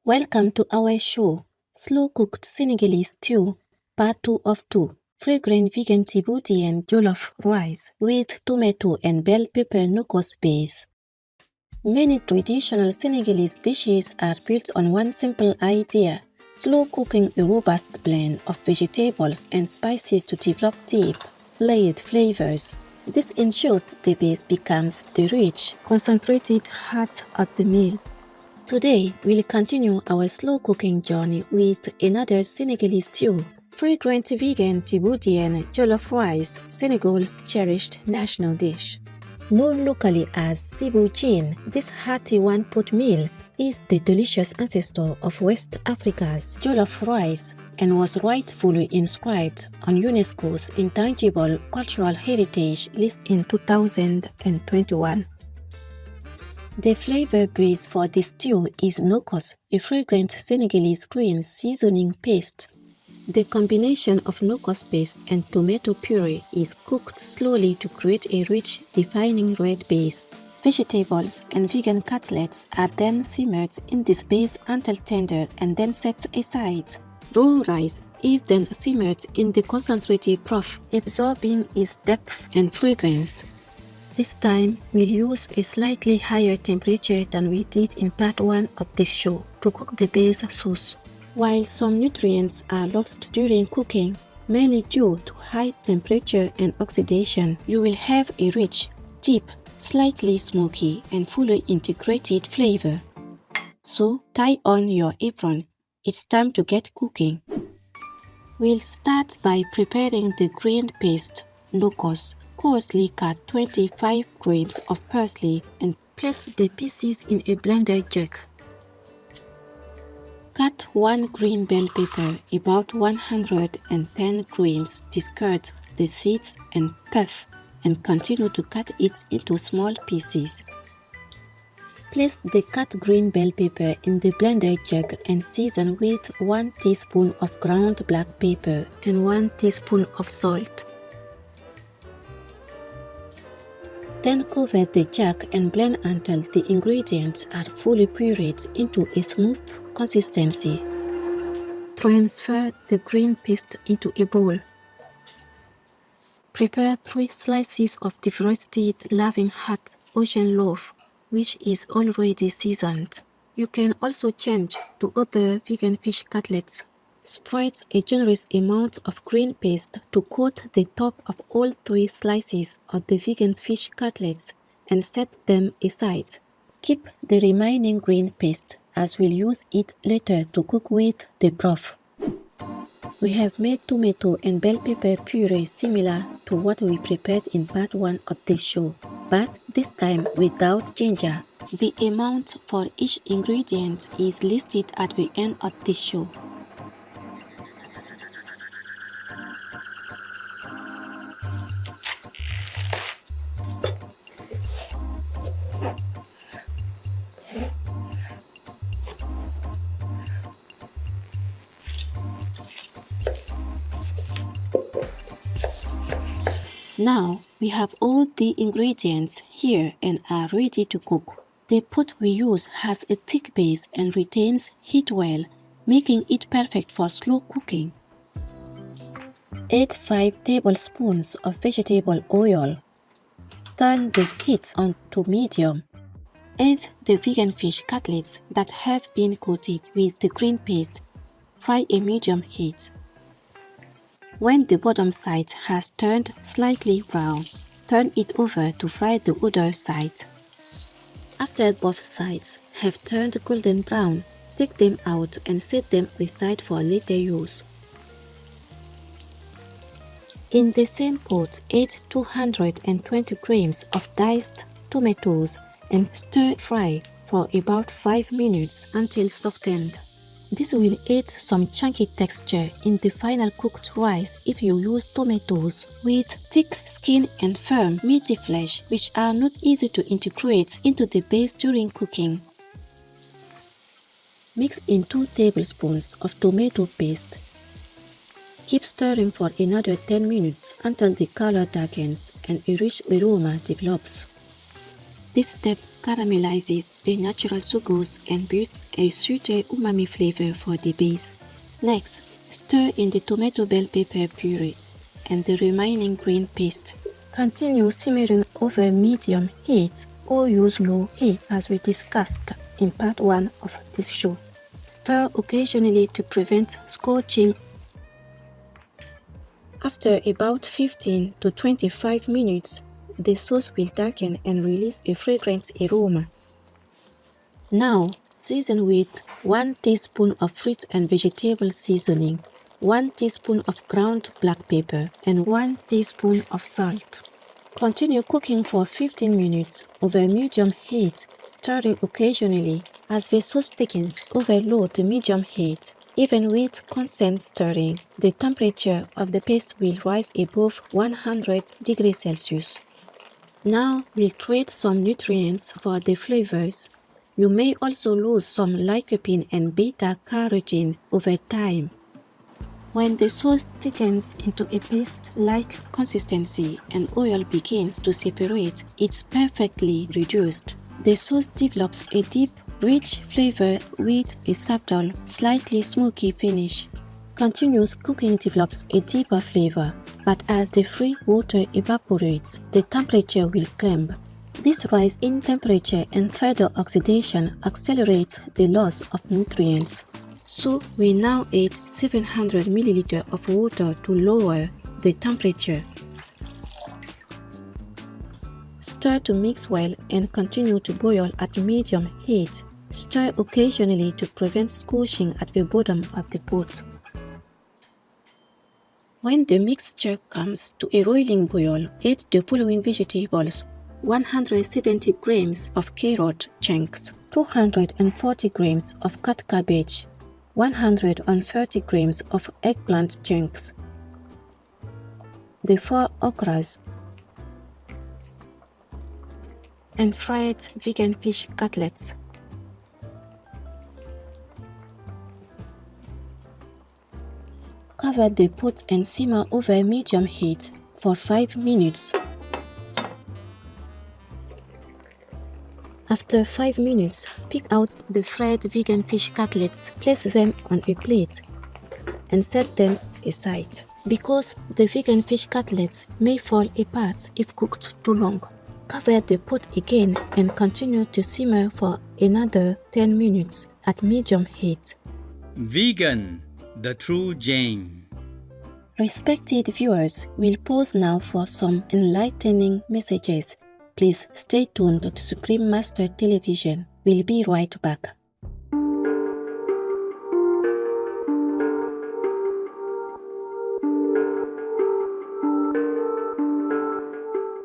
Welcome to our show, Slow Cooked Senegalese Stew, Part 2 of 2, Fragrant Vegan Djibouti Jollof Rice with tomato and bell pepper nokkos base. Many traditional Senegalese dishes are built on one simple idea, slow cooking a robust blend of vegetables and spices to develop deep, layered flavors. This ensures the base becomes the rich, concentrated heart of the meal. Today, we'll continue our slow cooking journey with another Senegalese stew, fragrant vegan Djiboutian jollof rice, Senegal's cherished national dish. Known locally as Sibouchin, this hearty one-pot meal is the delicious ancestor of West Africa's jollof rice and was rightfully inscribed on UNESCO's Intangible Cultural Heritage list in 2021. The flavor base for this stew is nokkos, a fragrant Senegalese green seasoning paste. The combination of nokkos paste and tomato puree is cooked slowly to create a rich, defining red base. Vegetables and vegan cutlets are then simmered in this base until tender and then set aside. Raw rice is then simmered in the concentrated broth, absorbing its depth and fragrance. This time, we'll use a slightly higher temperature than we did in part 1 of this show to cook the base sauce. While some nutrients are lost during cooking, mainly due to high temperature and oxidation, you will have a rich, deep, slightly smoky and fully integrated flavor. So, tie on your apron. It's time to get cooking. We'll start by preparing the green paste, nokkos. Coarsely cut 25 grains of parsley and place the pieces in a blender jug. Cut 1 green bell pepper, about 110 grams, discard the seeds and pith, and continue to cut it into small pieces. Place the cut green bell pepper in the blender jug and season with 1 teaspoon of ground black pepper and 1 teaspoon of salt. Then cover the jug and blend until the ingredients are fully pureed into a smooth consistency. Transfer the green paste into a bowl. Prepare 3 slices of defrosted Loving Hot ocean loaf, which is already seasoned. You can also change to other vegan fish cutlets. Spread a generous amount of green paste to coat the top of all 3 slices of the vegan fish cutlets and set them aside. Keep the remaining green paste as we'll use it later to cook with the broth. We have made tomato and bell pepper puree similar to what we prepared in part 1 of this show, but this time without ginger. The amount for each ingredient is listed at the end of this show. Now we have all the ingredients here and are ready to cook. The pot we use has a thick base and retains heat well, making it perfect for slow cooking. Add 5 tablespoons of vegetable oil. Turn the heat on to medium. Add the vegan fish cutlets that have been coated with the green paste. Fry a medium heat. When the bottom side has turned slightly brown, turn it over to fry the other side. After both sides have turned golden brown, take them out and set them aside for later use. In the same pot, add 220 grams of diced tomatoes and stir fry for about 5 minutes until softened. This will add some chunky texture in the final cooked rice if you use tomatoes with thick skin and firm, meaty flesh, which are not easy to integrate into the base during cooking. Mix in 2 tablespoons of tomato paste. Keep stirring for another 10 minutes until the color darkens and a rich aroma develops. This step caramelizes the natural sugars and builds a sweeter umami flavor for the base. Next, stir in the tomato bell pepper puree and the remaining green paste. Continue simmering over medium heat or use low heat as we discussed in part 1 of this show. Stir occasionally to prevent scorching. After about 15 to 25 minutes, the sauce will darken and release a fragrant aroma. Now, season with 1 teaspoon of fruit and vegetable seasoning, 1 teaspoon of ground black pepper, and 1 teaspoon of salt. Continue cooking for 15 minutes over medium heat, stirring occasionally. As the sauce thickens over low to medium heat, even with constant stirring, the temperature of the paste will rise above 100 degrees Celsius. Now we'll trade some nutrients for the flavors. You may also lose some lycopene and beta-carotene over time. When the sauce thickens into a paste-like consistency and oil begins to separate, it's perfectly reduced. The sauce develops a deep, rich flavor with a subtle, slightly smoky finish. Continuous cooking develops a deeper flavor, but as the free water evaporates, the temperature will climb. This rise in temperature and further oxidation accelerates the loss of nutrients. So we now add 700 ml of water to lower the temperature. Stir to mix well and continue to boil at medium heat. Stir occasionally to prevent scorching at the bottom of the pot. When the mixture comes to a roiling boil, add the following vegetables: 170 grams of carrot chunks, 240 grams of cut cabbage, 130 grams of eggplant chunks, the 4 okras, and fried vegan fish cutlets. Cover the pot and simmer over medium heat for 5 minutes. After 5 minutes, pick out the fried vegan fish cutlets, place them on a plate, and set them aside, because the vegan fish cutlets may fall apart if cooked too long. Cover the pot again and continue to simmer for another 10 minutes at medium heat. Vegan, the true Jain. Respected viewers, we'll pause now for some enlightening messages. Please stay tuned to Supreme Master Television. We'll be right back.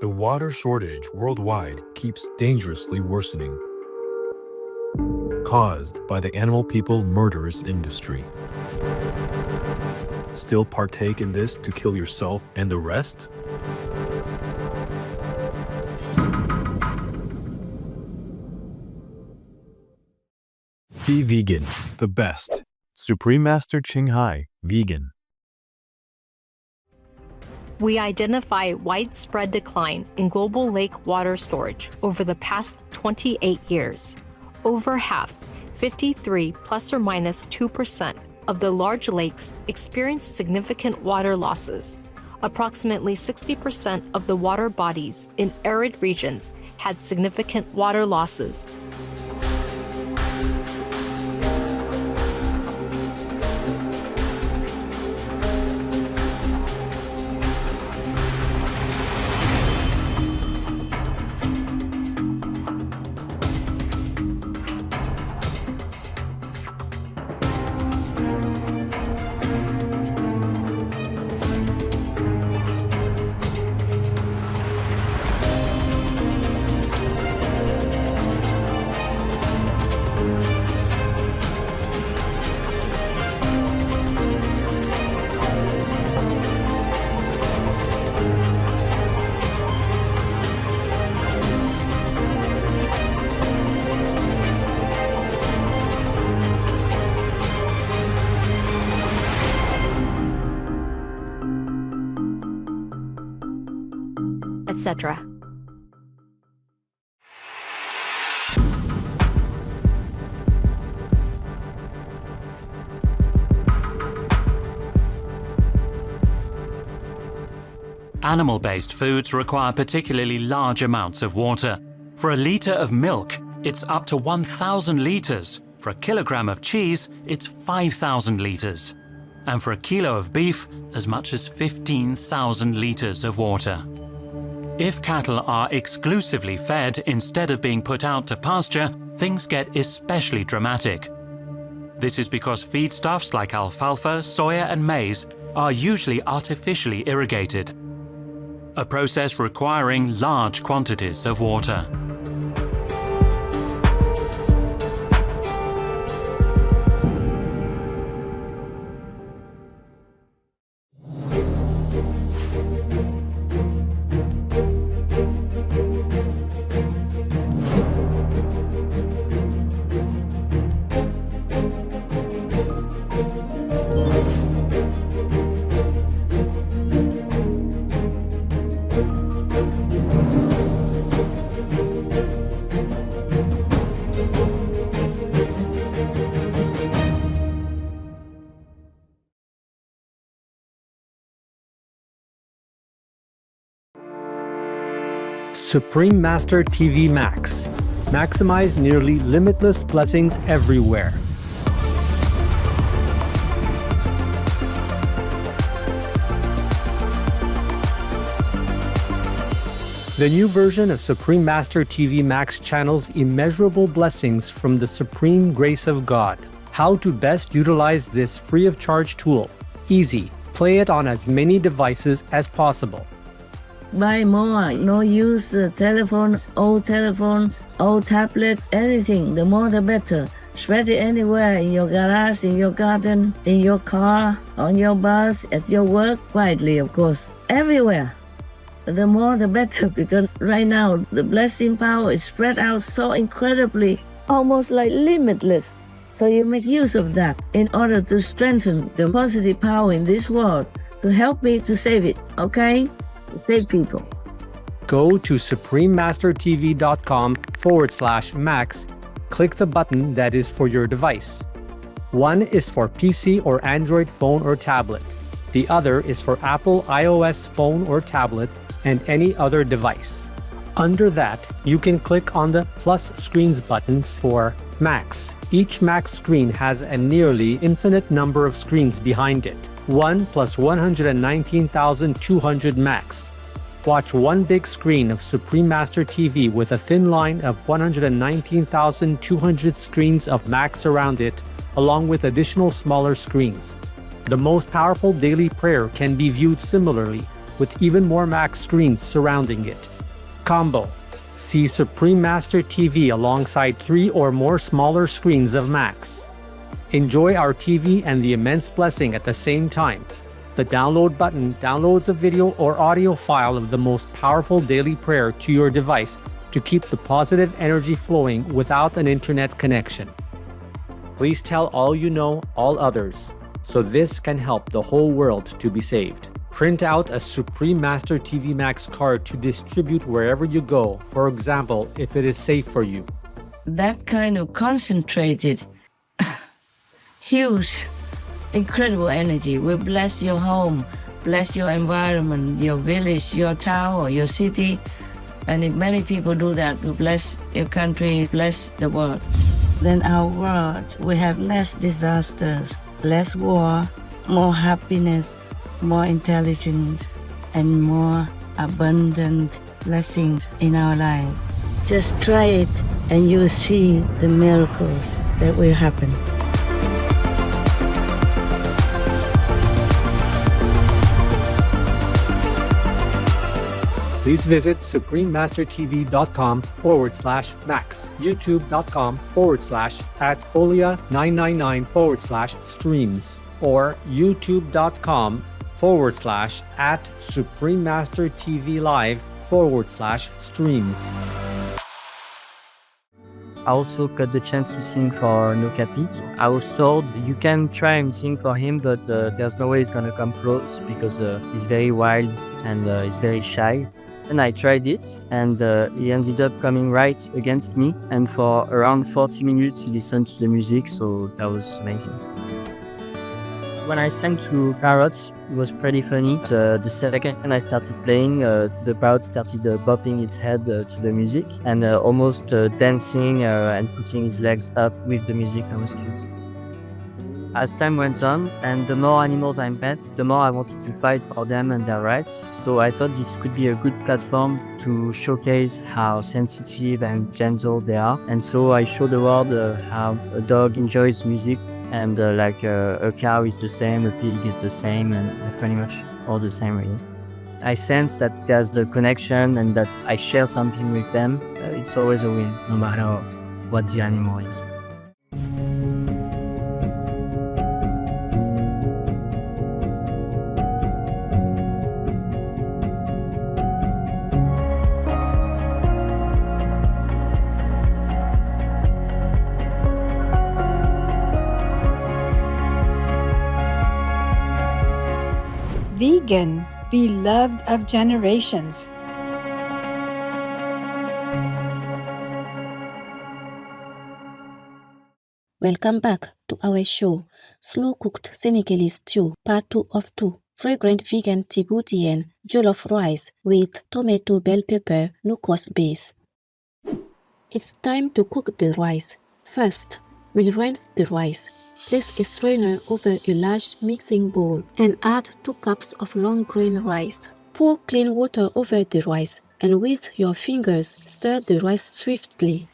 The water shortage worldwide keeps dangerously worsening, caused by the animal people murderous industry. Still partake in this to kill yourself and the rest? Be vegan, the best. Supreme Master Qinghai, vegan. We identify widespread decline in global lake water storage over the past 28 years. Over half, 53 plus or minus 2% of the large lakes experienced significant water losses. Approximately 60% of the water bodies in arid regions had significant water losses. etc. Animal-based foods require particularly large amounts of water. For a litre of milk, it's up to 1,000 litres. For a kilogram of cheese, it's 5,000 litres. And for a kilo of beef, as much as 15,000 litres of water. If cattle are exclusively fed instead of being put out to pasture, things get especially dramatic. This is because feedstuffs like alfalfa, soya and maize are usually artificially irrigated, a process requiring large quantities of water. Supreme Master TV Max. Maximize nearly limitless blessings everywhere. The new version of Supreme Master TV Max channels immeasurable blessings from the supreme grace of God. How to best utilize this free of charge tool. Easy. Play it on as many devices as possible. Buy more, no use telephones, old tablets, anything, the more the better. Spread it anywhere, in your garage, in your garden, in your car, on your bus, at your work, quietly of course, everywhere. The more the better, because right now the blessing power is spread out so incredibly, almost like limitless. So you make use of that in order to strengthen the positive power in this world, to help me to save it, okay? Save people. Go to suprememastertv.com/max. Click the button that is for your device. One is for PC or Android phone or tablet. The other is for Apple iOS phone or tablet and any other device. Under that, you can click on the plus screens buttons for Max. Each Max screen has a nearly infinite number of screens behind it. 1 plus 119,200 Max. Watch one big screen of Supreme Master TV with a thin line of 119,200 screens of Max around it, along with additional smaller screens. The most powerful daily prayer can be viewed similarly, with even more Max screens surrounding it. Combo. See Supreme Master TV alongside 3 or more smaller screens of Max. Enjoy our TV and the immense blessing at the same time. The download button downloads a video or audio file of the most powerful daily prayer to your device to keep the positive energy flowing without an internet connection. Please tell all you know, all others, so this can help the whole world to be saved. Print out a Supreme Master TV Max card to distribute wherever you go, for example, if it is safe for you. That kind of concentrated, huge, incredible energy will bless your home, bless your environment, your village, your town, or your city. And if many people do that, will bless your country, bless the world. Then our world will have less disasters, less war, more happiness, more intelligence, and more abundant blessings in our life. Just try it and you'll see the miracles that will happen. Please visit suprememastertv.com/max, youtube.com/@folia999/streams, or youtube.com/@suprememastertvlive/streams. I also got the chance to sing for No Capi. I was told you can try and sing for him, but there's no way he's gonna come close because he's very wild and he's very shy. And I tried it, and he ended up coming right against me. And for around 40 minutes, he listened to the music, so that was amazing. When I sang to parrots, it was pretty funny. The second I started playing, the parrot started bopping its head to the music and almost dancing and putting his legs up with the music. That was cute. As time went on, and the more animals I met, the more I wanted to fight for them and their rights. So I thought this could be a good platform to showcase how sensitive and gentle they are. And so I showed the world how a dog enjoys music, and a cow is the same, a pig is the same, and they're pretty much all the same really. I sense that there's a connection and that I share something with them. It's always a win, no matter what the animal is. Vegan, beloved of generations. Welcome back to our show, Slow Cooked Senegalese Stew, Part 2 of 2. Fragrant vegan Djiboutian jollof rice with tomato bell pepper nucos base. It's time to cook the rice. First, we'll rinse the rice. Place a strainer over a large mixing bowl and add 2 cups of long grain rice. Pour clean water over the rice and with your fingers stir the rice swiftly.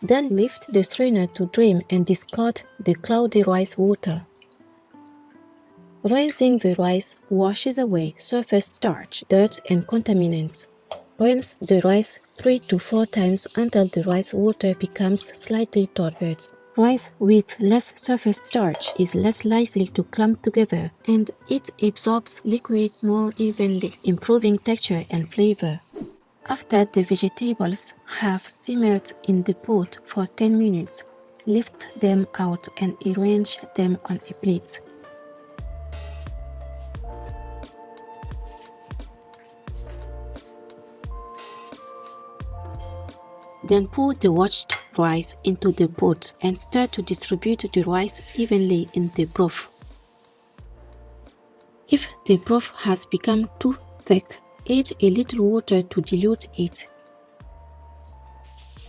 Then lift the strainer to drain and discard the cloudy rice water. Rinsing the rice washes away surface starch, dirt and contaminants. Rinse the rice 3 to 4 times until the rice water becomes slightly turbid. Rice with less surface starch is less likely to clump together and it absorbs liquid more evenly, improving texture and flavor. After the vegetables have simmered in the pot for 10 minutes, lift them out and arrange them on a plate. Then pour the washed rice into the pot and stir to distribute the rice evenly in the broth. If the broth has become too thick, add a little water to dilute it.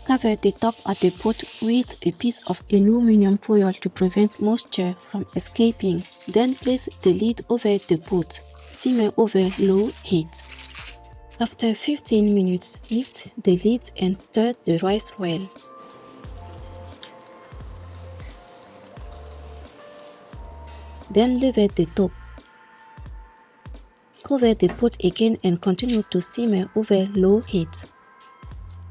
Cover the top of the pot with a piece of aluminum foil to prevent moisture from escaping. Then place the lid over the pot. Simmer over low heat. After 15 minutes, lift the lid and stir the rice well. Then level the top. Cover the pot again and continue to simmer over low heat.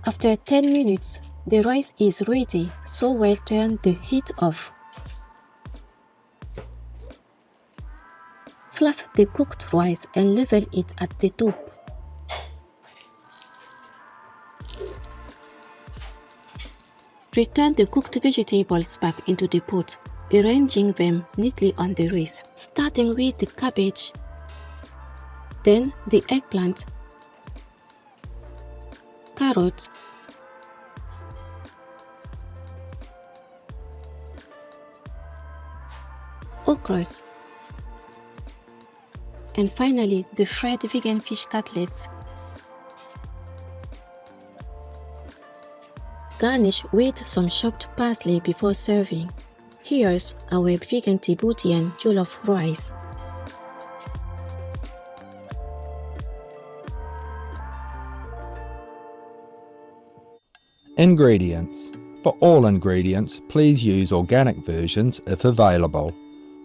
After 10 minutes, the rice is ready, so we'll turn the heat off. Fluff the cooked rice and level it at the top. Return the cooked vegetables back into the pot, arranging them neatly on the rice, starting with the cabbage, then the eggplant, carrot, okras, and finally the fried vegan fish cutlets. Garnish with some chopped parsley before serving. Here's our vegan Djiboutian jollof rice. Ingredients. For all ingredients, please use organic versions if available.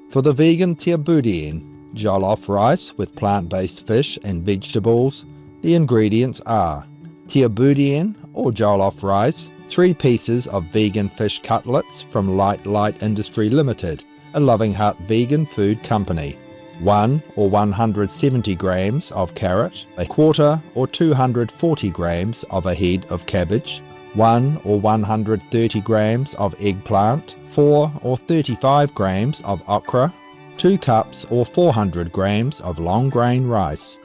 For the vegan Djiboutian jollof rice with plant-based fish and vegetables, the ingredients are Djiboutian or jollof rice, 3 pieces of vegan fish cutlets from Light Industry Limited, a Loving Heart vegan food company, 1 or 170 grams of carrot, a quarter or 240 grams of a head of cabbage, 1 or 130 grams of eggplant, 4 or 35 grams of okra, 2 cups or 400 grams of long grain rice.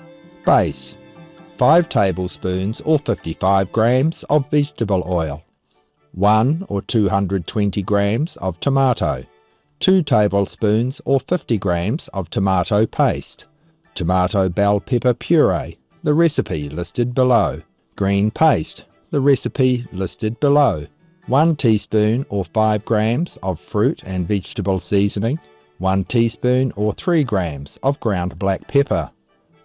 Base: 5 tablespoons or 55 grams of vegetable oil. 1 or 220 grams of tomato, 2 tablespoons or 50 grams of tomato paste, tomato bell pepper puree, the recipe listed below, green paste, the recipe listed below, 1 teaspoon or 5 grams of fruit and vegetable seasoning, 1 teaspoon or 3 grams of ground black pepper,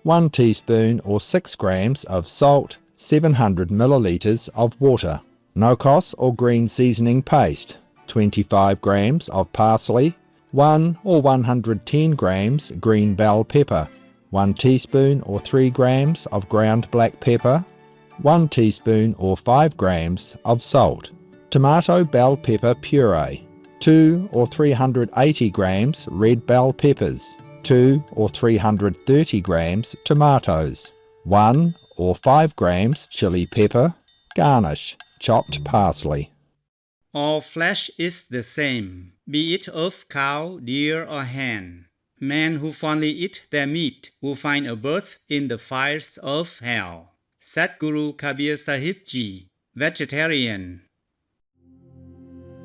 1 teaspoon or 6 grams of salt, 700 milliliters of water, no-kos or green seasoning paste, 25 grams of parsley, 1 or 110 grams green bell pepper, 1 teaspoon or 3 grams of ground black pepper, 1 teaspoon or 5 grams of salt, tomato bell pepper puree, 2 or 380 grams red bell peppers, 2 or 330 grams tomatoes, 1 or 5 grams chili pepper, garnish, chopped parsley. All flesh is the same, be it of cow, deer, or hen. Men who fondly eat their meat will find a berth in the fires of hell. Sadhguru Kabir Sahib Ji, vegetarian.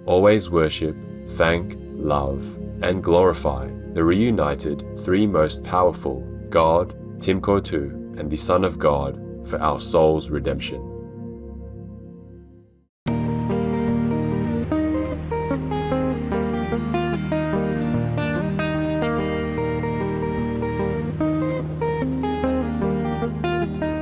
Always worship, thank, love, and glorify the reunited three most powerful, God, Timkotu, and the Son of God, for our soul's redemption.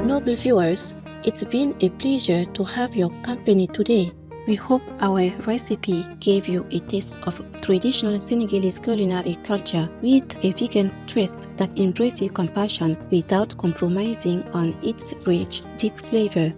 Noble viewers, it's been a pleasure to have your company today. We hope our recipe gave you a taste of traditional Senegalese culinary culture with a vegan twist that embraces compassion without compromising on its rich, deep flavor.